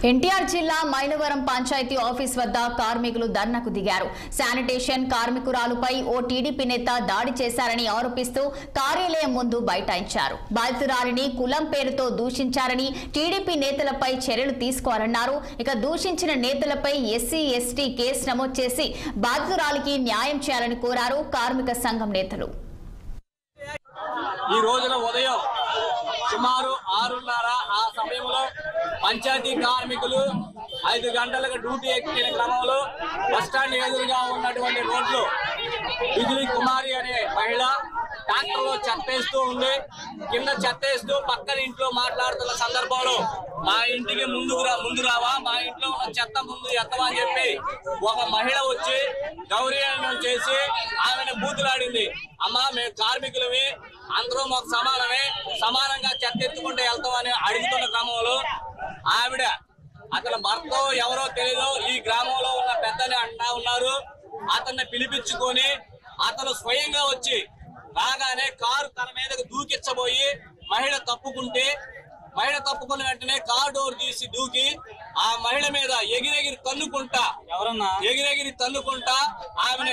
ఎన్టీఆర్ జిల్లా మైలవరం పంచాయతీ ఆఫీస్ వద్ద కార్మికులు ధర్నాకు దిగారు. శానిటేషన్ కార్మికురాలుపై ఓ టీడీపీ నేత దాడి చేశారని ఆరోపిస్తూ కార్యాలయం ముందు బైఠాయించారు. బాధితురాలిని కులం పేరుతో దూషించారని టీడీపీ నేతలపై చర్యలు తీసుకోవాలన్నారు. ఇక దూషించిన నేతలపై ఎస్సీ ఎస్టీ కేసు నమోదు చేసి బాధితురాలికి న్యాయం చేయాలని కోరారు కార్మిక సంఘం నేతలు. ఈ రోజున ఉదయం సుమారు 6:30 ఆ సమయంలో పంచాయతీ కార్మికులు 5 గంటలకు డ్యూటీ ఎక్కిన క్రమంలో బస్టాండ్ ఎదురుగా ఉన్నటువంటి రోడ్లు బిజిలీ కుమారి అనే మహిళ ట్రాక్టర్లో చెత్తేస్తూ ఉంది. కింద చెత్తేస్తూ పక్కన ఇంట్లో మాట్లాడుతున్న సందర్భంలో మా ఇంటికి ముందు రావా, మా ఇంట్లో ఉన్న చెత్త ముందు ఎత్తవా అని చెప్పి ఒక మహిళ వచ్చి గౌరవం చేసి ఆమెను బూతులాడింది. అమ్మ మేము కార్మికులవి, అందరూ మాకు సమానమే, సమానంగా చెత్త ఎత్తుకుంటూ వెళ్తామని అడుగుతున్న క్రమంలో ఆవిడ అతని భర్త ఎవరో తెలియదు ఈ గ్రామంలో ఉన్న పెద్దని అంటా ఉన్నారు. అతన్ని పిలిపించుకొని అతను స్వయంగా వచ్చి రాగానే కారు తన మీదకు దూకిచ్చబోయి మహిళ తప్పుకున్న వెంటనే కారు డోర్ తీసి దూకి ఆ మహిళ మీద ఎగిరెగిరి తన్నుకుంటా ఆమెను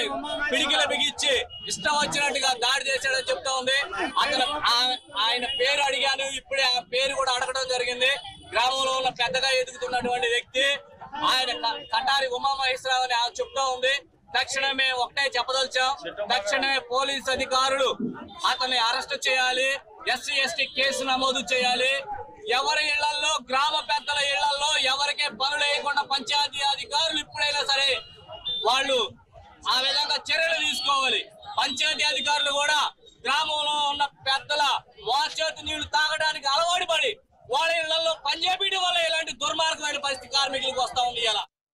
పిడికిల బిగించి ఇష్టం వచ్చినట్టుగా దాడి చేశాడని చెప్తా ఉంది. అతను ఆయన పేరు అడిగాను, ఇప్పుడే ఆ పేరు కూడా అడగడం జరిగింది. గ్రామంలో ఉన్న పెద్దగా ఎదుగుతున్నటువంటి వ్యక్తి ఆయన కటారి ఉమామహేశ్వరరావు అని చెప్తా ఉంది. తక్షణమే ఒకటే చెప్పదలిచాం, తక్షణమే పోలీస్ అధికారులు అతన్ని అరెస్ట్ చేయాలి, ఎస్సీ ఎస్టీ కేసు నమోదు చేయాలి. ఎవరి ఇళ్లలో, గ్రామ పెద్దల ఇళ్లలో ఎవరికే పనులు వేయకుండా పంచాయతీ అధికారులు ఇప్పుడైనా సరే వాళ్ళు ఆ విధంగా చర్యలు తీసుకోవాలి. పంచాయతీ అధికారులు కూడా గ్రామంలో ఉన్న పెద్దల మోచేతి నీళ్లు తాగడానికి అలవాటు పడి వాళ్ళ ఇళ్లలో పనిచేయడం వల్ల ఇలాంటి దుర్మార్గమైన పరిస్థితి కార్మికులకు వస్తా